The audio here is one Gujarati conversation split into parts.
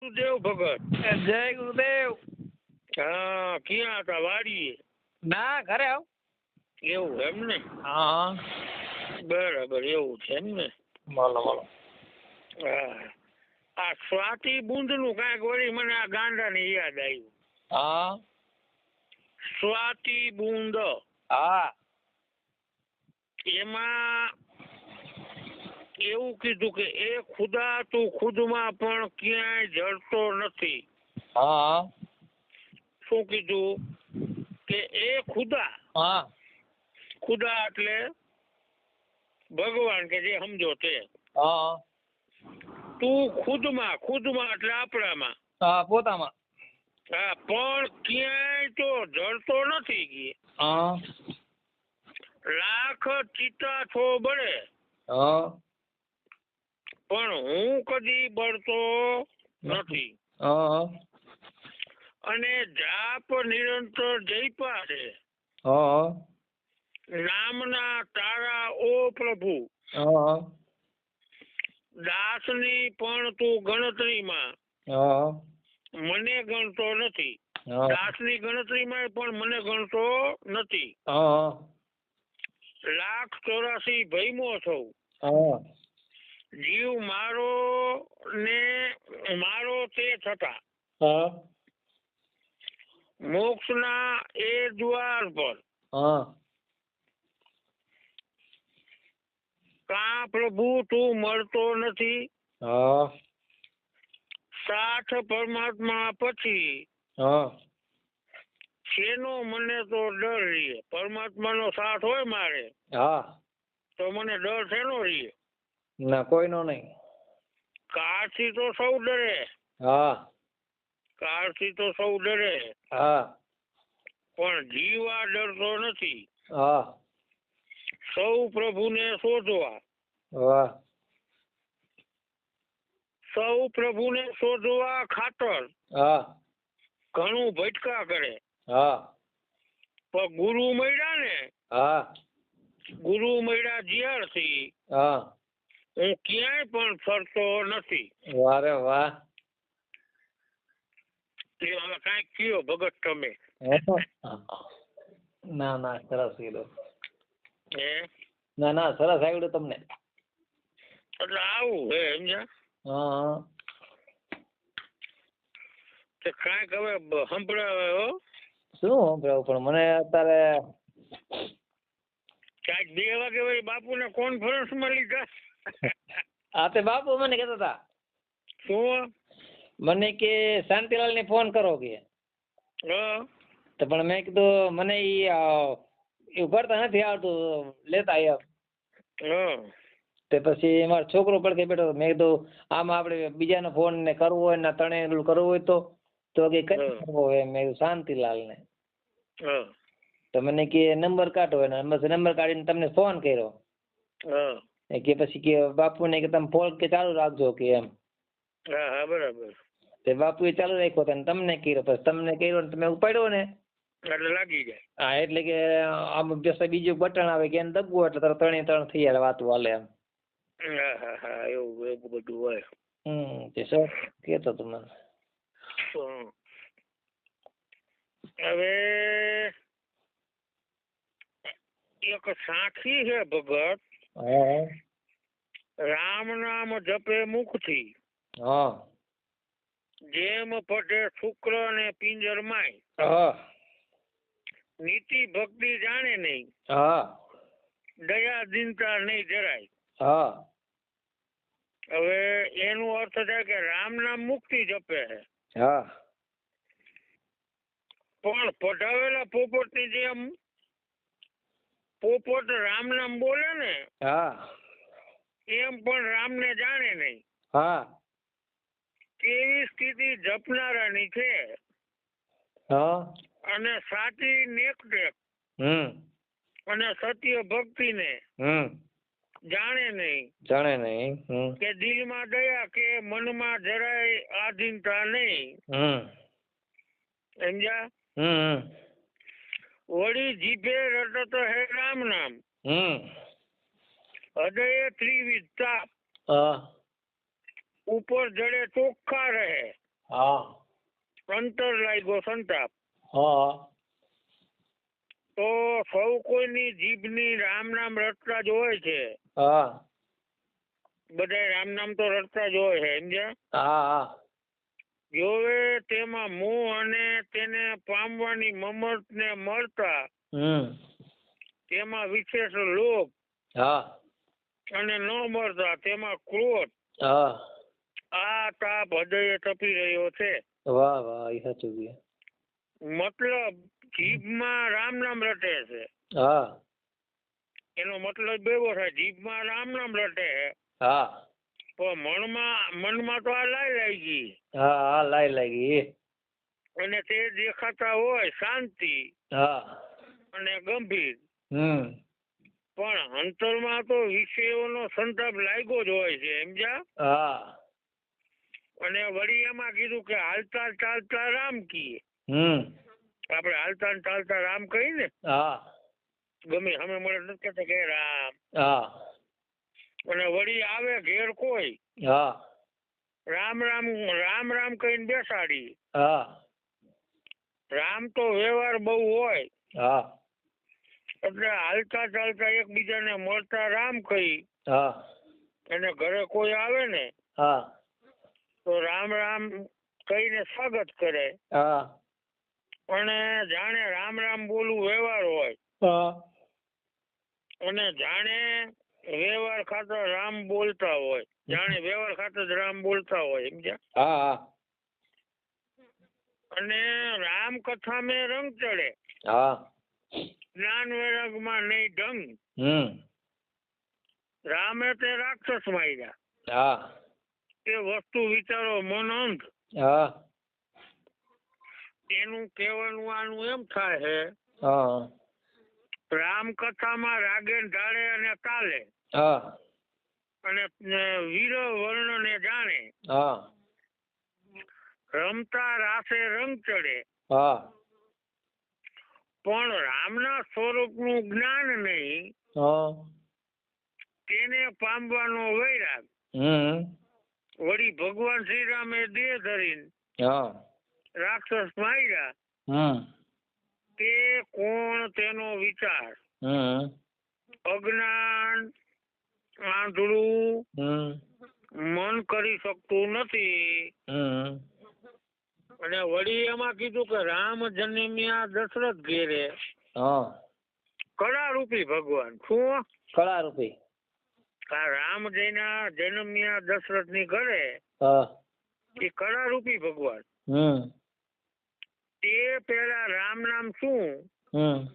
ગુરુદેવ ભગત. જય ગુરુદેવ. હા, ક્યાં હતા? વાડીએ? ના, ઘરે આવ. એવું એમ ને? હા. બરાબર, એવું છે એમ ને? બોલો બોલો. હા, આ સ્વાતિ બુંદ નું કાંઈક વળી મને આ ગાંડા ને યાદ આવ્યું. હા. સ્વાતિ બુંદ, હા. એમાં એવું કીધું કે એ ખુદા તું ખુદમાં પણ ક્યાંય જડતો નથી. હા. શું કીધું? કે એ ખુદા, હા. ખુદા એટલે ભગવાન, કે જે સમજો તે. હા. તું ખુદમાં, ખુદમાં એટલે આપણામાં. હા, પોતામાં. હા, પણ ક્યાંય તો જડતો નથી કે. હા. લાખ ચિત્તા છો બળે, હા. પણ હું કદી બળતો નથી. હા. અને જાપ નિરંતર જઈપા છે. હા. નામના તારા ઓ પ્રભુ, હા. દાસની પણ તું ગણતરીમાં હા. મને ગણતો નથી. દાસની ગણતરીમાં પણ મને ગણતો નથી. હા. 1,84 ભયમો છું. હા. જીવ મારો ને મારો તે છતાં હા. મોક્ષના એ દ્વાર પર હા. કા પ્રભુ તું મળતો નથી. હા. સાથ પરમાત્મા પછી હા. શેનો મને તો ડર રહીએ. પરમાત્માનો સાથ હોય મારે હા. તો મને ડર શેનો રહીએ? ના, કોઈનો નહીં. કાળથી તો સૌ ડરે. હા. કાળથી તો સૌ ડરે. હા. પણ જીવા ડરતો નથી. હા. સૌ પ્રભુને શોધવા. વાહ. સૌ પ્રભુને શોધવા ખાતર હા. ઘણું ભટકા કરે. હા. પણ ગુરુ મળ્યા ને, હા. ગુરુ મળ્યા જ્યારથી હા. હું ક્યાંય પણ ફરતો નથી. વાહ રે વાહ. તે હવે કાંઈક કયો ભગત તમે. ના ના, સરસ કીધું. હે ના ના, સરસ આવડ્યું તમને. એટલે આવું હે સમજ્યા. હા. તે કાંઈક હવે સંભળાવે હો. શું સંભળાવું? પણ મને અત્યારે કાંઈક 2 વાગે વળી બાપુને કોન્ફરન્સમાં લીધા. આ તે બાપુ મને કહેતા હતા, શું? મને કે શાંતિલાલને ફોન કરો કે. હા. તો પણ મેં કીધું મને એ કરતા નથી આવડતું, લેતા એમ. હા. તે પછી મારો છોકરો પડખે બેઠો. મેં કીધું આમાં આપણે બીજાનો ફોન ને કરવો હોય ને ત્રણેય કરવું હોય તો કે કઈ કરવો હોય? મેં કીધું શાંતિલાલને. હા. તો મને કે નંબર કાઢો, એનો નંબર કાઢીને તમને ફોન કર્યો. હા. કે પછી કે બાપુને કે તમે ફોન કે ચાલુ રાખજો કે એમ. હા હા, બરાબર. તે બાપુએ ચાલુ રાખ્યો હતો ને તમને કર્યો. પછી તમને કર્યો ને તમે ઉપાડ્યો ને એટલે લાગી જાય. હા, એટલે કે આમ બીજું બટન આવે કે એને દબવું એટલે તરત 3 થઈ જાય, વાતું હાલે એમ. હા હા હા, એવું બધું હોય. તે સર કેતો તો મને. હવે એક સાખી છે ભગત. હા. રામ નામ જપે મુખથી, હા. જેમ પઢે શુક્ર ને પિંજર માય. હા. નીતિ ભક્તિ જાણે નહીં. હા. દયા દીનતા નહીં જરાય. હા. હવે એનો અર્થ થાય કે રામ નામ મુક્તિ જપે છે. હા. પણ પઢાવેલા પોપટની જેમ પોપટ રામ નામ બોલે ને હા. એમ પણ રામને જાણે નહીં. હા. કેવી સ્થિતિ જપનારાની છે. હા. અને સાચી નેક અને સત્ય ભક્તિને જાણે નહીં. જાણે નહીં. કે દિલમાં દયા કે મનમાં જરાય આધીનતા નહીં. સમજ્યા? વળી જીભે રટત હે રામ નામ. હૃદય ત્રિવિધ તાપ. ઉપર જડે ચોખ્ખા રહે. હા અંતર લાગ્યો સંતાપ. હા તો સૌ કોઈની જીભની રામ નામ રટતા જ હોય છે. હા બધા રામ નામ તો રટતા જ હોય છે, સમજ્યા? હા હા જોવે તેમાં મોહ અને તેને પામવાની મમત ને મળતા તેમાં વિશેષ લોભ હા અને ન મળતા તેમાં ક્રોધ. હા આ તાપ હૃદયે તપી રહ્યો છે. વાહ વાહ એ સાચું છે. મતલબ જીભમાં રામ નામ રટે છે. હા એનો મતલબ એવો થાય, જીભમાં રામ નામ રટે છે હા પણ મનમાં તો આ લાગી. હા હા લાગી. અને તે દેખાતા હોય શાંતિ હા અને ગંભીર, પણ અંતરમાં તો વિષયોનો સંતાપ લાગ્યો જ હોય છે, સમજ્યા? હા અને વળી એમાં કીધું કે હાલતા ચાલતા રામ કીએ. આપણે હાલતા ને ચાલતા રામ કહી ને. હા ગમે અમે મળે નથી કહેતા કે રામ. હા અને વળી આવે ઘેર કોઈ. હા રામ રામ રામ રામ કહીને બેસાડી. હા રામ તો વ્યવહાર બહુ હોય. હા એટલે હાલતા ચાલતા એકબીજાને મળતા રામ કહી. હા અને ઘરે કોઈ આવે ને હા તો રામ રામ કહીને સ્વાગત કરે. હા અને જાણે રામ રામ બોલવું વ્યવહાર હોય. હા અને જાણે વ્યવહાર ખાતર રામ બોલતા હોય. જાણે વ્યવહાર ખાતર રામ બોલતા હોય, સમજ્યા? હા અને રામ કથા મેં રંગ ચડે. હા જ્ઞાન વૈરાગમાં નહીં ઢંગ. રામે તે રાક્ષસ માર્યા. હા તે વસ્તુ વિચારો મન અંધ. હા એનું કહેવાનું આનું એમ થાય છે, હા રામ કથામાં રાગે ઢાળે અને તાલે. હા અને વીર વર્ણ ને જાણે. હા રમતા રાસે રંગ ચડે. હા પણ રામના સ્વરૂપનું જ્ઞાન નહીં. તેને પામવાનો વૈરાગ. વળી ભગવાન શ્રી રામે દેહ ધરીને રાક્ષસ માર્યા. તે કોણ તેનો વિચાર. અજ્ઞાન આંધળું મન કરી શકતું નથી. અને વળી એમાં કીધું કે રામ જન્મ્યા દશરથ ઘેરે. કળા રૂપી ભગવાન. શું કળા રૂપી? રામ જન્મ્યા દશરથ ની ઘરે એ કળા રૂપી ભગવાન. તે પેલા રામ નામ શું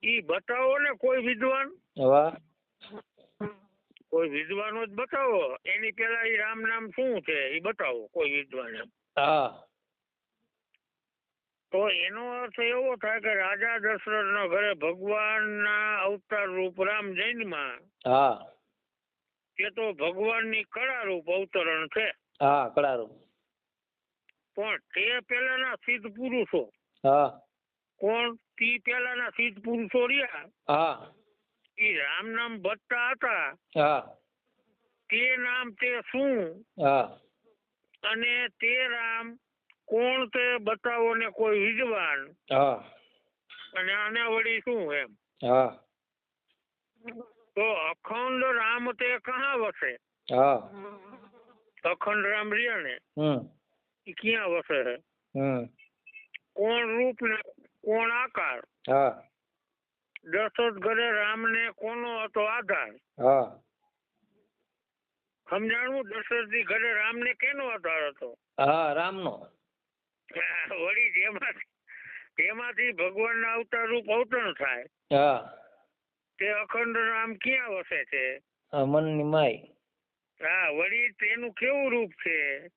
ઈ બતાવો ને કોઈ વિદ્વાન. કોઈ વિદ્વાનો જ બતાવો. એની પેલા ઈ રામ નામ શું છે એ બતાવો કોઈ વિદ્વાન. એમ તો એનો અર્થ એવો થાય કે રાજા દશરથ ના ઘરે ભગવાન ના અવતાર રૂપ રામ જન્મમાં. એ તો ભગવાન ની કળા રૂપ અવતરણ છે. કળા રૂપ. પણ તે પેલાના સિદ્ધ પુરુષો. કોણ? તી પેલાના સિદ્ધ પુરુષો રહ્યા. એ રામ નામ ભજતા હતા. તે નામ તે શું અને તે રામ કોણ તે બતાવો ને કોઈ વિદ્વાન. અને આને વળી શું એમ. તો અખંડ રામ તે કહા વસે. અખંડ રામ રહ્યા ને એ ક્યાં વસે છે? કોણ રૂપ ને કોણ આકાર. દશરથ ઘરે રામ ને કોનો હતો આધાર. સમજાણું? દશરથ ની ઘરે રામ ને કેનો આધાર હતો? રામનો. વળી તેમાંથી ભગવાન ના અવતાર રૂપ અવતરણ થાય. તે અખંડ રામ ક્યાં વસે છે? મનની માય. વળી તેનું કેવું રૂપ છે?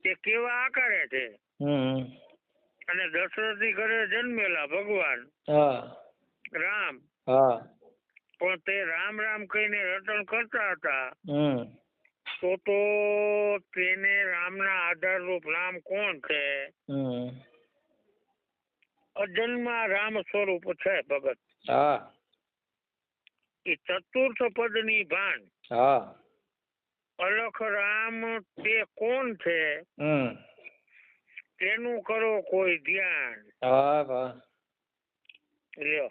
તે કેવા આકારે છે? અને દશરથ ની ઘરે જન્મેલા ભગવાન રામ. પણ તે રામ રામ કહીને રટણ કરતા હતા. તો તેને રામના આધાર રૂપ રામ કોણ છે? અજન્મા રામ સ્વરૂપ છે ભગત. એ ચતુર્થ પદ ની ભાન. અલખ રામ તે કોણ છે, તેનું કરો કોઈ ધ્યાન. હા વાહ. લ્યો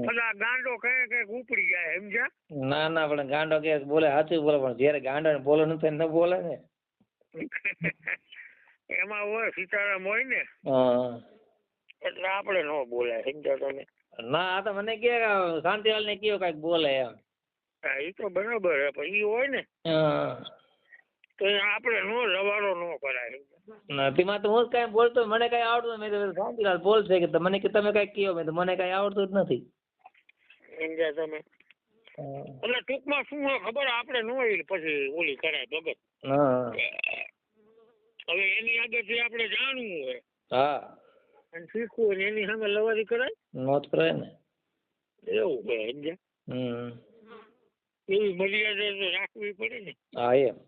પેલા ગાંડો કઈક ઉપડી જાય સમજ્યા. ના ના પણ ગાંડો કે બોલે સાચું બોલે, પણ જયારે ગાંડો ને બોલે નથી ન બોલે ને. એમાં હોય સીતારામ હોય ને એટલે આપડે ન બોલાય સમજ્યા તમે. ના આ તો મને કે શાંતિલાલ ને કયો કઈક બોલે એમ. હા એ તો બરાબર હે, પણ ઈ હોય ને તો આપડે નો રવાડો ન કરાય. તેમાં તો હું જ કઈ બોલતો મને કઈ આવડતું મેં તો શાંતિલાલ બોલશે કે મને કે તમે કઈ કયો, મેં તો મને કઈ આવડતું જ નથી સમજ્યા તમે. એટલે ટૂંકમાં શું હોય ખબર, આપડે ન હોય પછી ઓલી કરાય ભગત. હવે એની આગળથી આપણે જાણવું હોય હા અને શીખવું હોય એની સામે લવારી કરાય નો જ કરાય ને. એવું છે સમજ્યા. એવી મર્યાદા તો રાખવી પડે ને. હા એમ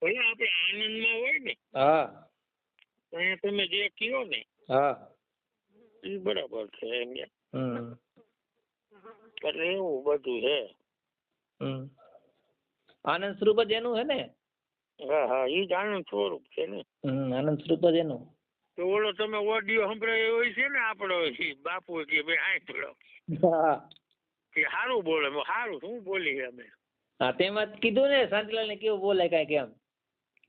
ભલે આપણે આનંદમાં હોય ને હા અહીંયા તમે જે કયો ને હા એ બરાબર છે સમજ્યા. એટલે એવું બધું છે. આનંદ સ્વરૂપ જ એનું હે ને. હા હા એ જ આનંદ સ્વરૂપ છે ને. આનંદ સ્વરૂપ જ એનું. તો ઓલો તમે ઓડિયો સંભળાય હોય છે ને આપણો બાપુ કે ભાઈ આંખડો કે સારું બોલે, સારું શું બોલી અમે. હા તેમાં કીધું ને શાંતિલાલ ને કેવું બોલે કઈ કેમ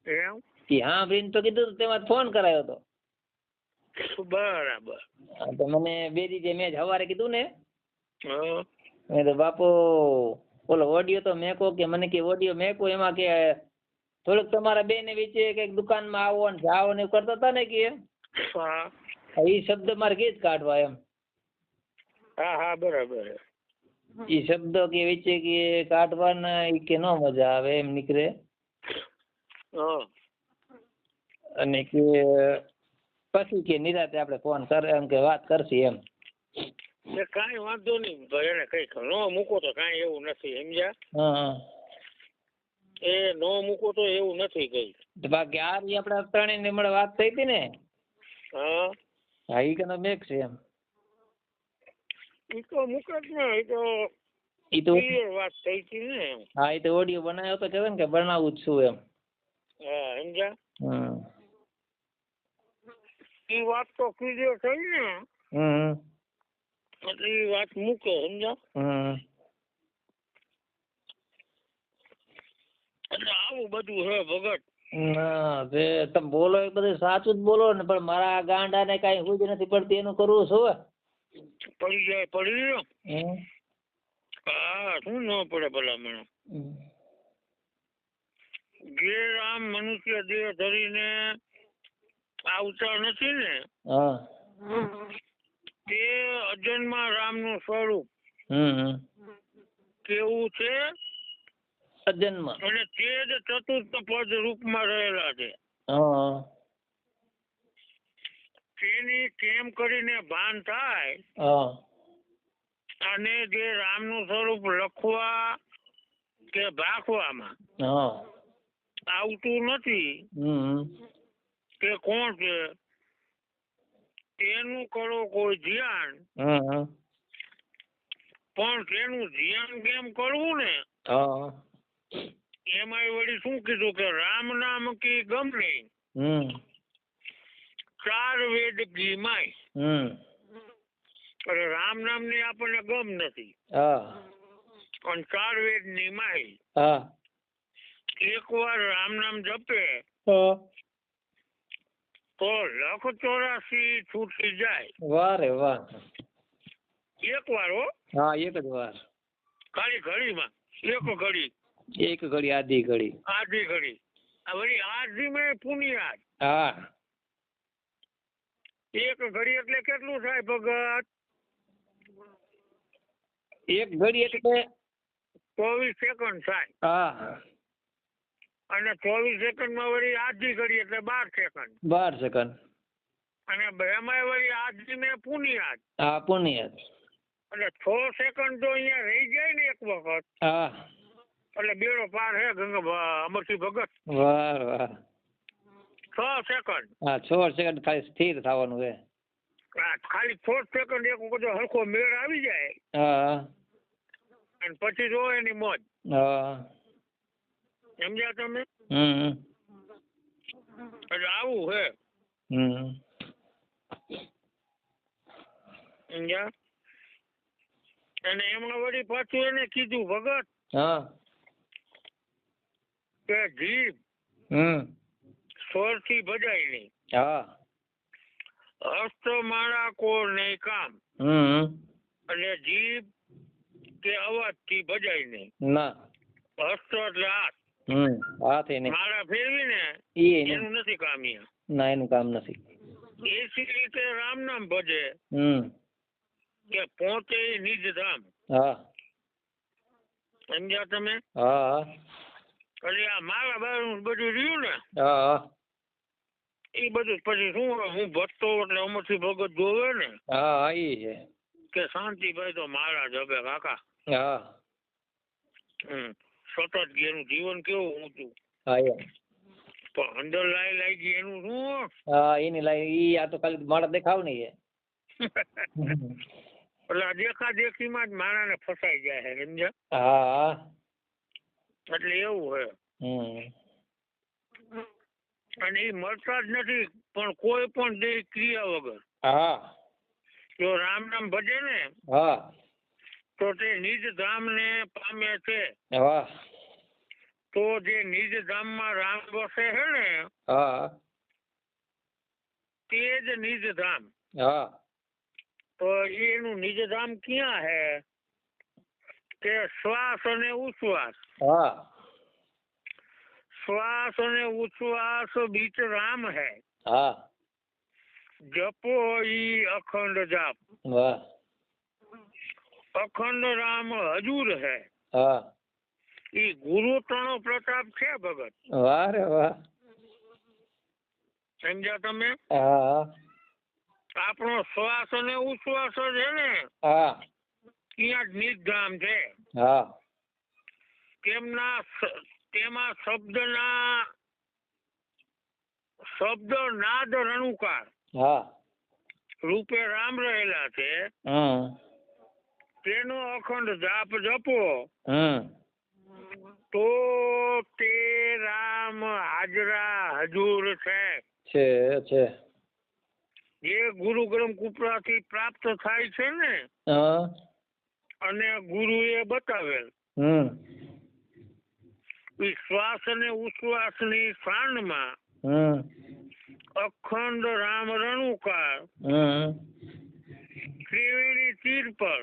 એમ કે હા ભાઈ તો કીધું તેમાં ફોન કરાયો હતો. બરાબર. તો મને બે દી મેં સવારે કીધું ને મેં તો બાપુ ઓલો ઓડિયો તો મેકો કે મને કે ઓડિયો મેકો એમાં કે થોડુંક તમારા બે ને વચ્ચે કઈક દુકાનમાં આવો ને જાઓ ને કરતા હતા ને કે એ શબ્દ મારે કે જ કાઢવા એમ. હા હા બરાબર. એ શબ્દ કે વચ્ચે કે કાઢવાના એ કે નો મજા આવે એમ નીકળે. અને કે પછી કે નિરાતે આપણે ફોન કરે એમ કે વાત કરશી એમ. કાંઈ વાંધો નહીં ભાઈ, એને કઈ ન મૂકો તો કાંઈ એવું નથી સમજ્યા. એ ન મૂકો તો એવું નથી કઈ. બાકી આ આપડા ત્રણેય ને મળે વાત થઈ હતી ને. હા એ કનો મેક છે એમ. ઈ તો મૂકે જ ને, ઈ તો વાત થઈ હતી ને. હા એ તો ઓડિયો બનાવ્યો તો કહેવાય ને કે બનાવું જ છું એમ. હા સમજ્યા. ઈ વાત તો ક્લિયર થઈ ને એટલે ઈ વાત મૂકે સમજ્યા. એટલે આવું બધું હે ભગત. ના તે તમે બોલો એ બધું સાચું જ બોલો ને, પણ મારા ગાંડા ને કઈ હુજ નથી પડતી એનું કરવું શું. પડી જાય પડી. હા શું ન પડે ભલામણ. જે રામ મનુષ્ય દેહ ધરીને આવતા નથી ને તે અજન્મા રામ નું સ્વરૂપ કેવું છે અજન્મ, અને તે જ ચતુર્થ પદ રૂપમાં રહેલા છે. તેની કેમ કરીને ભાન થાય અને જે રામ નું સ્વરૂપ લખવા કે ભાખવામાં આવતું નથી તે કોણ છે તેનું કરો કોઈ ધ્યાન. પણ તેનું ધ્યાન કેમ કરવું ને એમાં વળી શું કીધું કે રામ નામ કી ગમ નહીં 4 વેદ કી માય. રામ નામ ની આપણને ગમ નથી પણ 4 વેદ ની માય. એક વાર રામ નામ જપે તો 184 છૂટી જાય. વાહ રે વાહ. એક વાર હો. હા એક જ વાર. ખાલી ઘડીમાં એક ઘડી આધી ઘડી. વળી આધી મેં પુનિયાદ. એક ઘડી એટલે કેટલું થાય ભગત? એક ઘડી એટલે 24 સેકન્ડ થાય. અને 24 સેકન્ડમાં વળી આધી ઘડી એટલે 12 સેકન્ડ. 12 સેકન્ડ. અને એમાં વળી આધી મેં પુનિયાદ. પુનિયાદ. એટલે 6 સેકન્ડ તો અહીંયા રહી જાય ને એક વખત. એટલે બેડો પાર હે અમરસિંહ ભગત. વાહ વાહ. 6 સેકન્ડ. 6 સેકન્ડ ખાલી સ્થિર થવાનું છે. ખાલી 6 સેકન્ડ એક વખત હલકો મેળ આવી જાય અને પછી જો એની મોજ. સમજ્યા તમે? એટલે આવું હે. સમજ્યા? અને એમાં વળી પાછું એને કીધું ભગત કે જીભ સ્વર થી ભજાય નહીં. હસ્ત મારા કોર નહીં કામ. એટલે જીભ કે અવાજ થી ભજાય નહીં. હસ્ત એટલે હાથ. મારા ફેરવી ને એનું નથી કામ. ના, એનું કામ નથી. એસી રીતે રામ નામ ભજે કે પહોંચે નિજ ધામ. સમજ્યા તમે? એટલે આ મારા બારું બધું રહ્યું ને એ બધું પછી શું હું ભજતો એટલે અમરથી ભગત જોવે ને કે શાંતિભાઈ તો મારા જબે કાકા. સતત એનું જીવન કેવું ઊંચું પણ અંદર લાગી એનું શું એની લાઈ આ તો ખાલી મારા દેખાવ નહીં એટલે દેખા દેખી માં જ માણસ ને ફસાઈ જાય છે. સમજ્યા? એટલે એવું હે. અને એ મળતા જ નથી પણ કોઈ પણ દેહ ક્રિયા વગર જો રામ નામ ભજે ને તો તે નિજ ધામ ને પામે છે. તો જે નિજ ધામ માં રામ વસે છે ને તે જ નિજ ધામ. તો એનું નિજ ધામ ક્યાં હે કે શ્વાસ અને ઉચ્છ્વાસ. શ્વાસ અને ઉચ્છ્વાસ બીચ રામ હે. જપો ઈ અખંડ જાપ. અખંડ રામ હજુર હે. ઈ ગુરુ તણો પ્રતાપ છે ભગત. વાહ રે વાહ. સમજ્યા તમે? આપણો શ્વાસ અને ઉચ્છ્વાસ છે ને ત્યાં જ નિધામ છે. તેમાં શબ્દ નાદ રણુકાર રૂપે રામ રહેલા છે. તેનો અખંડ જાપ જપો તો તે રામ હાજરા હજુર છે. જે ગુરુ ગ્રમ કૃપા થી પ્રાપ્ત થાય છે ને અને ગુરુ એ બતાવેલ શ્વાસ અને ઉચ્છ્વાસ ની શાનમાં અખંડ રામ રણુકાર ત્રિવેણી તીર પર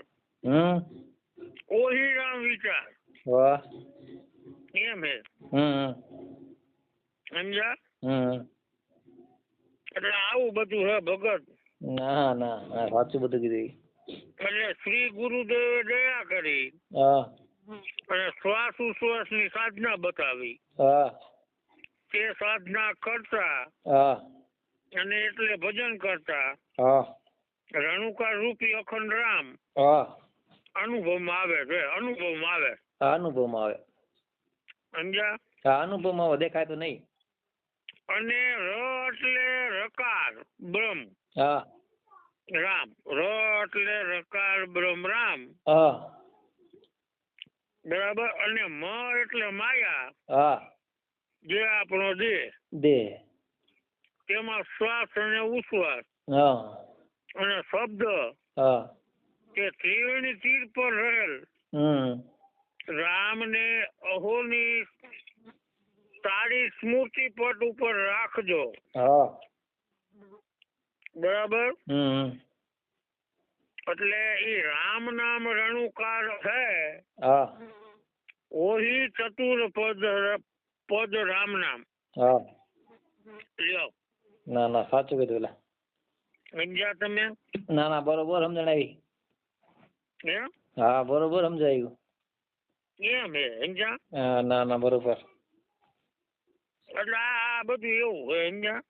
ઓહી રામ વિચાર. એમ હે. સમજ્યા? એટલે આવું બધું હે ભગત. ના સાચું બધું કીધું. એટલે શ્રી ગુરુદેવે દયા કરી અને શ્વાસ ઉચ્છ્વાસ ની સાધના બતાવી. તે સાધના કરતા અને એટલે ભજન કરતા રણુકાર રૂપી અખંડ રામ અનુભવમાં આવે છે. અનુભવમાં આવે. સમજ્યા? અનુભવમાં આવે, દેખાય તો નહીં. અને ર એટલે રકાર બ્રહ્મ રામ. ર એટલે રકાર બ્રહ્મ રામ. બરાબર. અને મ એટલે માયા જે આપણો દેહ. તેમાં શ્વાસ અને ઉચ્છ્વાસ અને શબ્દ તે ત્રિવેણી તીર પર રહેલ રામ ને અહોની તારી સ્મૃતિ પટ ઉપર રાખજો. બરાબર. એટલે ઈ રામ નામ રણુકાર છે. ઓહી ચતુર પદ રામ નામ. લ્યો. ના સાચું કીધું. સમજ્યા તમે? ના બરોબર સમજણાવી. બરોબર સમજાયું. એમ હે. સમજ્યા? ના બરોબર. એટલે આ બધું એવું હોય. સમજ્યા?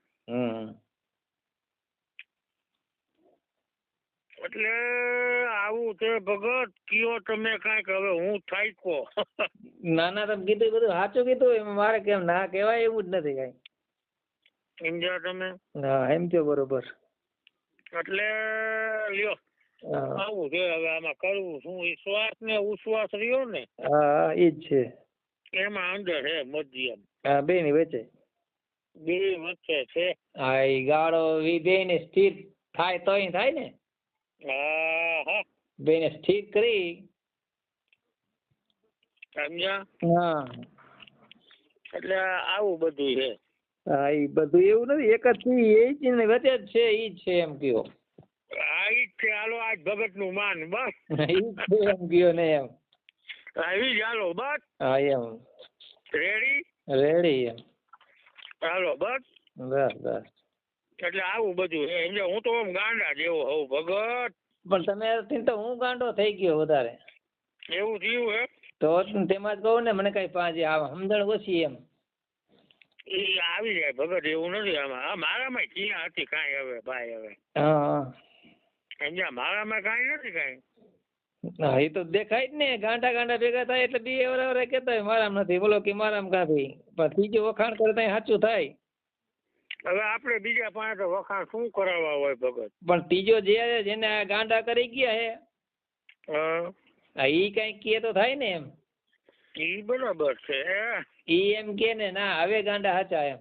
એટલે આવું છે ભગત. કયો તમે કઈક હવે હું થાક્યો. ના તમે કીધું બધું સાચું કીધું. મારે કેમ ના કહેવાય એવું જ નથી કઈ. સમજ્યા તમે? એમ તો બરોબર. એટલે લ્યો આવું છે. હવે આમાં કરવું શું? શ્વાસ ને ઉચ્છ્વાસ રહ્યો ને એ જ છે. એમાં અંદર હે મધ્યમ. હા, બે ની વચ્ચે. બે વચ્ચે છે. હા, એ ગાળો એ બે ને સ્થિર થાય તો થાય ને. હા, બે ને સ્થિર કરી. સમજ્યા? હા, એટલે આવું બધું છે. હા, એ બધું એવું નથી, એક જ એ જ ને વચ્ચે જ છે, ઈ જ છે એમ કયો. આ ઈ જ છે. હાલો આજ ભગત નું માન બસ. ઈ જ છે એમ કયો ને એમ. આવી જ હાલો બસ. હા, એમ. રેડી રેડી એમ. હાલો બસ. બસ બસ. એટલે આવું બધું છે. સમજ્યા? હું તો આમ ગાંડા જેવો હોઉં ભગત. પણ તમે તો હું ગાંડો થઈ ગયો વધારે. એવું થયું હે? તો તેમાં જ કહું ને, મને કઈ સમજણ ઓછી એમ. એ આવી જાય ભગત, એવું નથી આમાં. મારામાં ક્યાં હતી કાંઈ હવે ભાઈ હવે. હા, સમજ્યા? મારામાં કાંઈ નથી કાંઈ. હા, એ તો દેખાય જ ને. ગાંડા ગાંડા ભેગા થાય એટલે બે વાર કેતા હોય મારામ નથી, બોલો કે મારામ કાંથી. પણ ત્રીજો વખાણ કરે ત્યાં સાચું થાય. હવે આપણે બીજા પાસે તો વખાણ શું કરાવવા હોય ભગત? પણ ત્રીજો જેને ગાંડા કરી ગયા હે, ઈ કઈક કે તો થાય ને એમ. ઈ બરાબર છે. ઈ એમ કે ને ના હવે ગાંડા હાચા એમ.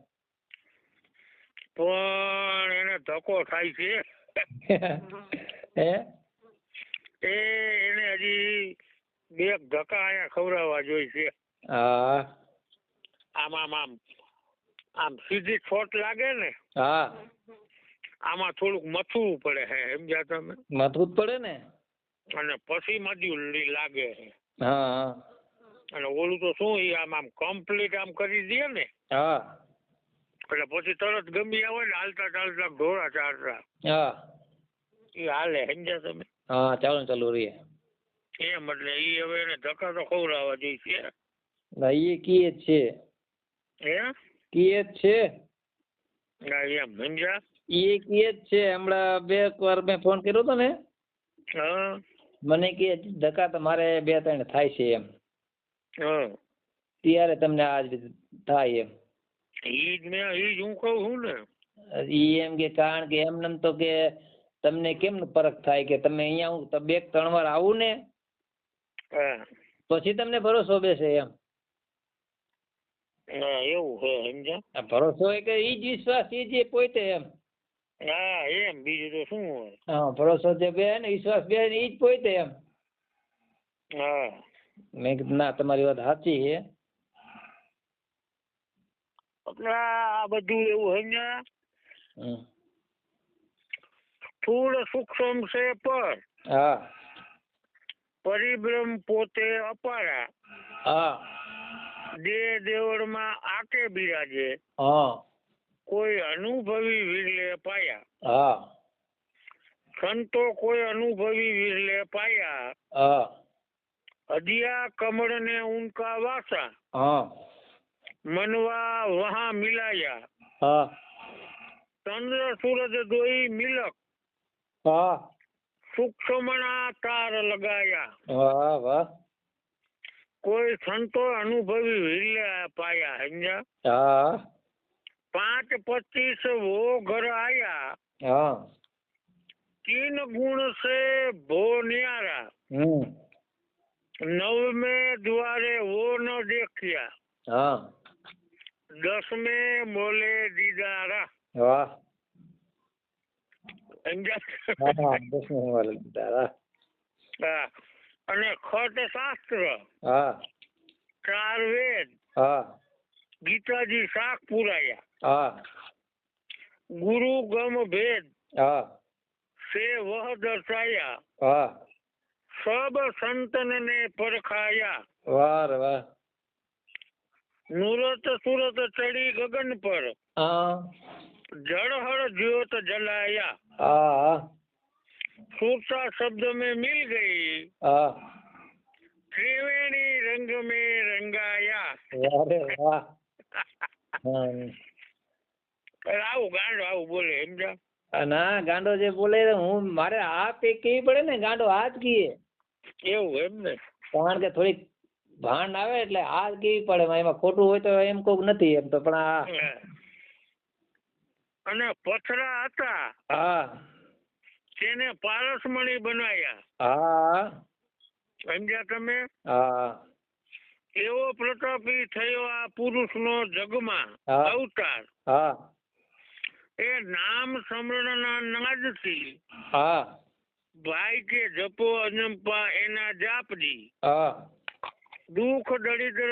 પણ એને ધક્કો થાય છે. હે? એને હજી બે ધક્કા અહીંયા ખવડાવવા જોઈશે. હા. આમ આમ આમ આમ સીધી છોટ લાગે ને. હા. આમાં થોડુંક મથવું પડે હે. સમજ્યા તમે? મથવું જ પડે ને. અને પછી મજૂર લાગે છે. હા. અને ઓલું તો શું એ આમ આમ કમ્પ્લીટ આમ કરી દે ને. હા. એટલે પછી તરત ગમી આવે ને હાલતા ચાલતા ઢોળા ચાલતા. હા. એ હાલે. સમજ્યા તમે? હા, ચાલુ રહીએ. એમ એટલે એ હવે એને ધક્કા તો ખવડાવવા જોઈશે. એ કીએ જ છે. હે? કીએ જ છે. ના એમ સમજ્યા? એ કીએ જ છે. હમણાં 2 વાર મેં ફોન કર્યો હતો ને. હા. મને કે ધક્કા તો મારે 2-3 થાય છે એમ. હા. ત્યારે તમને આજ થાય એમ. ઈ જ હું કહું છું ને. ઈ એમ કે કારણ કે એમને તો કે તમને કેમ ફરક થાય કે તમે અહીંયા હું 2-3 વાર આવું ને પછી તમને ભરોસો બેસે એમ. એવું છે. સમજ્યા? ભરોસો હોય કે ઈ જ વિશ્વાસ એ જે પોતે એમ. હા, એમ બીજું તો શું હોય? હા, ભરોસો જે બે ને વિશ્વાસ બે ને ઈ જ પોતે એમ. હા. મેં કીધું ના તમારી વાત સાચી છે. એટલે આ બધું એવું સમજ્યા? સ્થૂળ સૂક્ષ્મ છે પર. હા. પરિબ્રહ્મ પોતે અપારા. હા. દેહ દેવળમાં આકે બિરાજે. હા. કોઈ અનુભવી વિરલે પાયા. હા. સંતો કોઈ અનુભવી વિરલે પાયા. હા. અધિયા કમળ ને ઉનકા વાસા. હા. મનવા વહા મિલાયા. હા. ચંદ્ર સૂરજ દોઈ મિલક. હા. સૂક્ષ્મણા તાર લગાયા. વાહ વાહ. કોઈ સંતો અનુભવી વિરલે પાયા. સમજ્યા? હા. 5-25 वो घर आया. हाँ. 3 गुण से भो न्यारा. 9वें द्वारे वो न देखिया. हाँ. 10वें मोले दीदारा. वाह. સમજ્યા? 10વેं મોલે દીદારા. હા. અને ખટ શાસ્ત્ર. હા. 4 વેદ. હા. ગીતાજી શાક પુરાયા. હા. ગુરુ ગમ ભેદ. હા. से वह दर्शाया. હા. सब संतन ने परखाया. वाह रे वाह. नूरत सूरत चढ़ी गगन पर. हाँ. जड़हर ज्योत जलाया. हाँ. सूरता शब्द में मिल गई. हाँ. त्रिवेणी रंग में रंगाया. अरे वाह. આવું ગાંડો આવું બોલે. સમજા? ના ગાંડો જે બોલે હું મારે આ કેવી પડે ને ગાંડો આ જ કીએ. એવું એમ ને? કારણ કે થોડીક ભાન આવે એટલે આ જ કેવી પડે. એમાં ખોટું હોય તો એમ કોક નથી એમ તો પણ આ. અને પથરા હતા. હા. તેને પારસમણી બનાયા. હા. સમજ્યા તમે? હા. એવો પ્રતાપી થયો આ પુરુષનો જગમાં અવતાર. એ નામ સ્મરણના નાદથી ભાઈ કે જપો અજંપા એના જાપજી. દુઃખ દરિદ્ર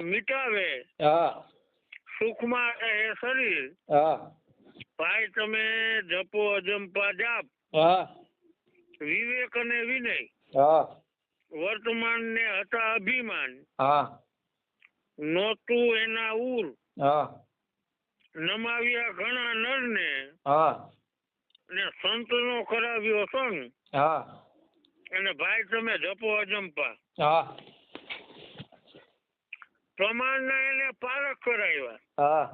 મિટાવે સુખમાં રહે શરીર. ભાઈ તમે જપો અજંપા જાપ. વિવેક અને વિનય વર્તમાન ને હતા અભિમાન. નોતું એના ઉર. નમાવ્યા ઘણા નર ને સંતનો કરાવ્યો સંગ. અને ભાઈ તમે જપો અજંપા. પ્રમાણના એને પારખ કરાવ્યા.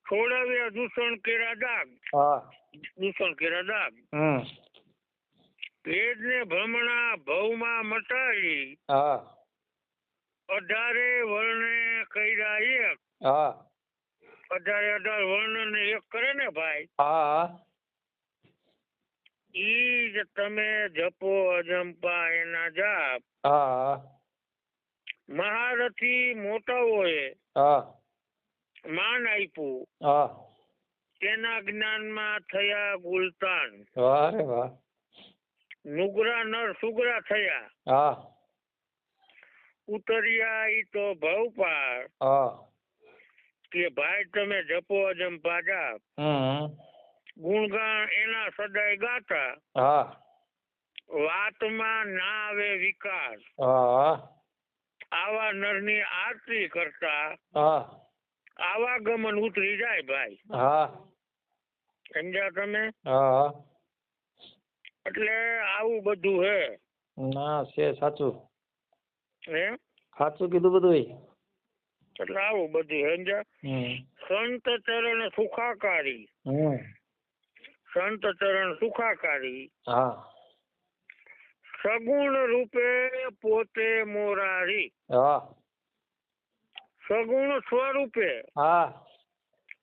છોડાવ્યા દૂષણ કેરા દાગ. વેદ ને ભ્રમણા ભવમાં મટાડી. 18 વર્ણે કર્યા એક. 18 વર્ણ ને એક કરે ને ભાઈ. ઈ જ તમે જપો અજંપા એના જાપ. મહારથી મોટાઓએ માન આપ્યું. તેના જ્ઞાનમાં થયા ગુલતાન. નુગરા નર સુગરા થયા. ઉતર્યા ઈ તો ભવ પાર. કે ભાઈ તમે જપો અજંપા જાપ. ગુણગાન એના સદાય ગાતા. વાતમાં ના આવે વિકાર. આવા નરની આરતી કરતા આવાગમન ઉતરી જાય ભાઈ. સમજ્યા તમે? એટલે આવું બધું હે. ના છે સાચું. હે સાચું કીધું બધું. એટલે આવું બધું સમજ્યા. સંત ચરણ સુખાકારી. સંત ચરણ સુખાકારી. સગુણ રૂપે પોતે મોરારી. સગુણ સ્વરૂપે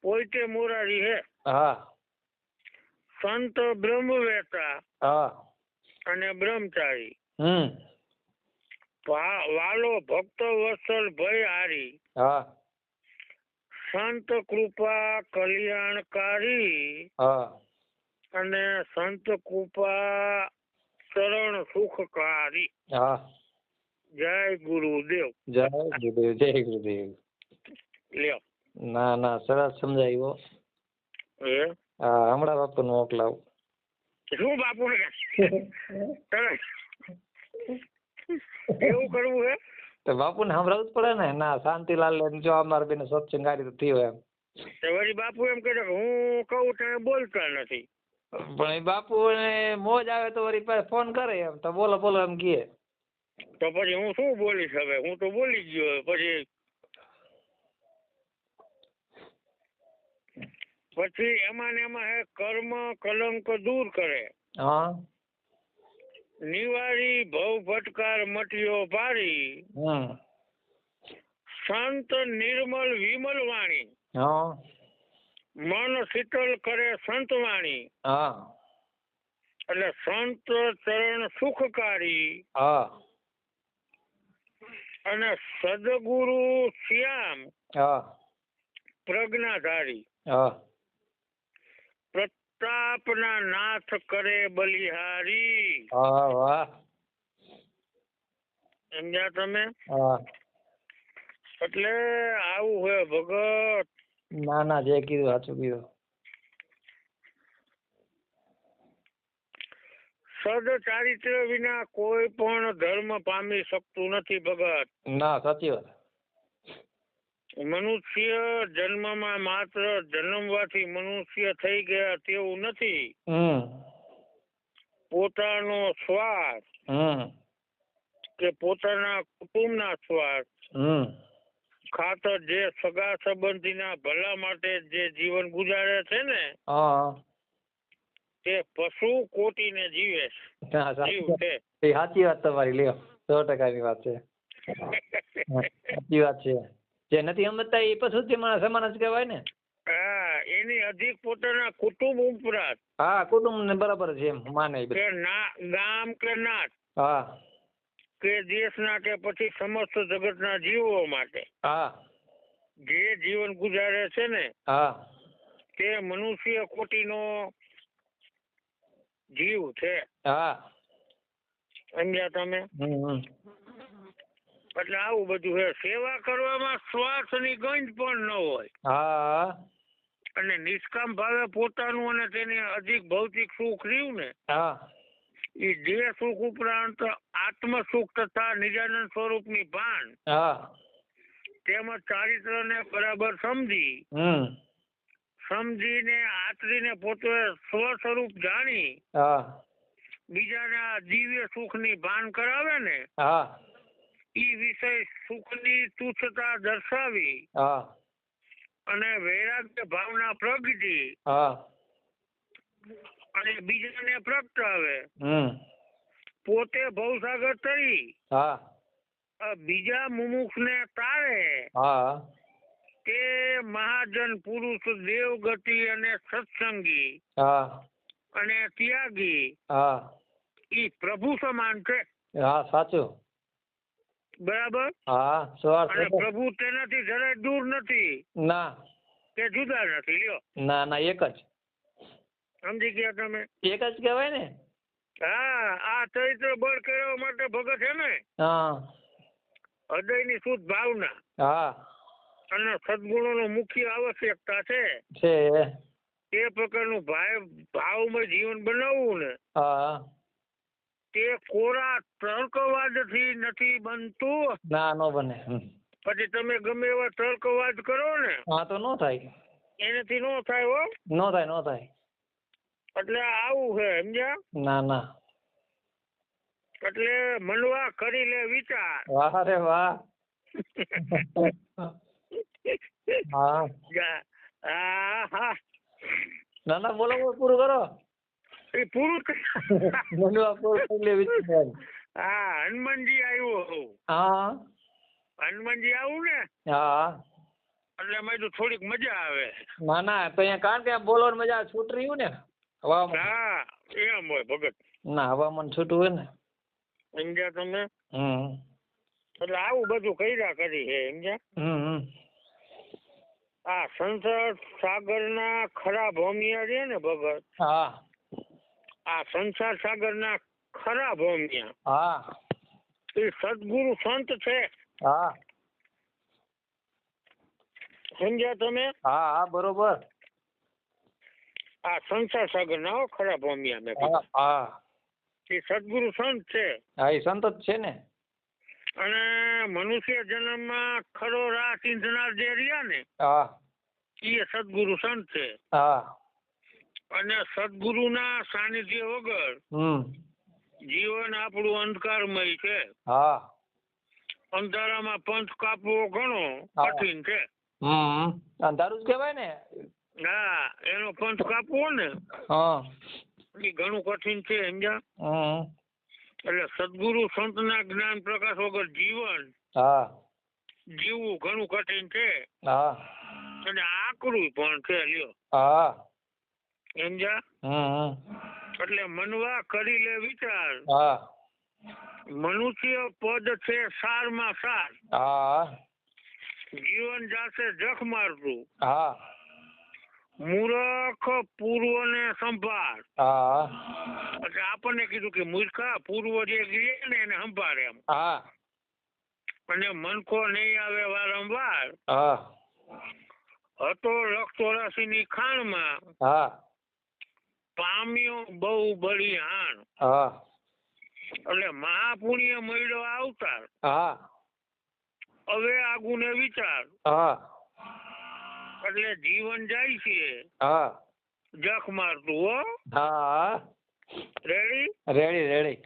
પોતે મોરારી હે. સંત બ્રહ્મવેતા અને બ્રહ્મચારી. વાલો ભક્ત વત્સલ ભય હારી. સંત કૃપા કલ્યાણકારી. અને સંત કૃપા ચરણ સુખકારી. જય ગુરુદેવ. જય ગુરુદેવ. જય ગુરુદેવ. લ્યો. ના સરસ સમજાવ્યો. હમણાં બાપુ ને મોકલાવું. શું બાપુ ને એવું કરવું હે? તો બાપુ ને સંભળાવવું જ પડે ને. ના શાંતિલાલ જો અમારે બેન સત્સંગ ગાડી તો થયો એમ. વળી બાપુ એમ કહે હું કહું તો બોલતા નથી. પણ એ બાપુ ને મોજ આવે તો વળી ફોન કરે એમ તો બોલો એમ કહે. તો પછી હું શું બોલીશ હવે? હું તો બોલી ગયો. પછી એમાં ને એમાં હે કર્મ કલંક દૂર કરે. નિવારી ભવ ભટકાર મટીયો ભારી. સંત નિર્મલ વિમલ વાણી. મન શીતલ કરે સંત વાણી. એટલે સંત ચરણ સુખકારી. અને સદગુરુ શ્યામ પ્રજ્ઞાધારી. પ્રતાપના નાથ કરે બલિહારી. સમજ્યા તમે? એટલે આવું હોય ભગત. ના જે કીધું સાચું કીધું. સદ ચારિત્ર વિના કોઈ પણ ધર્મ પામી શકતું નથી ભગત. ના સાચી વાત. મનુષ્ય જન્મમાં માત્ર જન્મવાથી મનુષ્ય થઈ ગયા તેવું નથી. પોતાનો સ્વાર્થ કે પોતાના કુટુંબના સ્વાર્થ ખાતર જે સગા સંબંધીના ભલા માટે જે જીવન ગુજારે છે ને તે પશુ કોટીને જીવે છે. સાચી વાત તમારી. લ્યો 100% વાત છે. સાચી વાત છે. જે નથી સમજતા એ પશુ સમાન જ કહેવાય ને. એની અધિક પોતાના કુટુંબ ઉપરાંત. કુટુંબ ને બરાબર છે એમ માને. ગામ કે નાત કે દેશના કે પછી સમસ્ત જગતના જીવો માટે હા જે જીવન ગુજારે છે ને હા તે મનુષ્ય કોટીનો જીવ છે. હા સમજ્યા તમે? એટલે આવું બધું છે. સેવા કરવામાં સ્વાર્થની ગંજ પણ ન હોય. હા અને નિષ્કામ ભાવે પોતાનું અને તેને અધિક ભૌતિક સુખ રહ્યું ને હા એ દેહ સુખ ઉપરાંત આત્મ સુખ તથા નિજાનંદ સ્વરૂપની ભાન હા તેમજ ચારિત્રને બરાબર સમજીને આચરીને પોતે સ્વ સ્વરૂપ જાણી હા બીજાને આ દિવ્ય સુખની ભાન કરાવે ને હા ઈ વિષય સુખની તુચ્છતા દર્શાવી હા અને વૈરાગ્ય ભાવના પ્રગટી હા અને બીજાને પ્રગટાવે પોતે ભવસાગર તરી હા બીજા મુમુક્ષને તારે હા તે મહાજન પુરુષ દેવગતિ અને સત્સંગી હા અને ત્યાગી હા ઈ પ્રભુ સમાન છે. હા સાચું. બરાબર. હા અને પ્રભુ તેનાથી જરાય દૂર નથી. ના કે જુદા નથી. લ્યો ના ના એક જ. સમજી ગયા તમે? એક જ કહેવાય ને. હા આ ચરિત્ર બળ કરવા માટે ભગત છે ને હા હૃદયની શુદ્ધ ભાવના હા અને સદગુણોનો મુખ્ય આવશ્યકતા છે તે પ્રકારનું ભાવમય જીવન બનાવવું ને હા તે કોરા તર્કવાદથી નથી બનતું. ના નો બને. પછી તમે ગમે એવા તર્કવાદ કરો ને હા તો નો થાય. એનાથી નો થાય. હો નો થાય નો થાય. એટલે આવું છે. સમજ્યા? ના ના. એટલે મનવા કરી લે વિચાર. વાહ રે વાહ. હા હા ના ના બોલો પૂરું કરો. એ પૂરું મનવા પૂરું કરી લે વિચાર. હા હનુમાનજી આવ્યું. હા હનુમાનજી આવું ને હા એટલે મેં તો થોડીક મજા આવે. ના ના તો અહીંયા કારણ કે બોલવાની મજા છૂટ રહ્યું ને હવામાન. હા એમ હોય ભગત. ના હવામાન છૂટું હોય ને. સમજ્યા તમે? એટલે આવું બધું કર્યા કરી છે. સમજ્યા? આ સંસાર સાગરના ખરા ભોમિયા છે ને ભગત. હા આ સંસાર સાગરના ખરા ભોમિયા હા એ સદગુરુ સંત છે. હા સમજ્યા તમે? હા હા બરોબર. આ સંસાર સાગરના ખરા ભોમિયા મેં કીધું. હા એ સદગુરુ સંત છે. હા એ સંત જ છે ને. અને મનુષ્ય જન્મમાં ખરો રાહ ચીંધનાર જે રહ્યા ને હા એ સદગુરુ સંત છે. હા અને સદગુરુના સાનિધ્ય વગર જીવન આપણું અંધકારમય છે. હા અંધારામાં પંથ કાપવો ઘણો કઠિન છે. અંધારું જ કહેવાય ને. હા એનો પંથ કાપવો ને એ ઘણું કઠિન છે. સમજ્યા? એટલે સદગુરુ સંતના જ્ઞાન પ્રકાશ વગર જીવન જીવવું ઘણું કઠિન છે. અને આકરું પણ છે. લ્યો સમજ્યા? એટલે મનવા કરી લે વિચાર. મનુષ્ય પદ છે સારમાં સાર. જીવન જાશે જખ મારતું. મૂર્ખ પૂર્વને સંભાળ. એટલે આપણને કીધું કે મૂર્ખા પૂર્વ જે ગયે ને એને સંભાળ એમ. અને મનખો નહીં આવે વારંવાર. હતો 184 ની ખાણમાં પામ્યો બહુ બળી હાણ. એટલે મહાપુણ્ય મળ્યો આવતાર. હવે આગુને વિચાર. એટલે જીવન જાય છે જખ મારતું. હો રેડી રેડી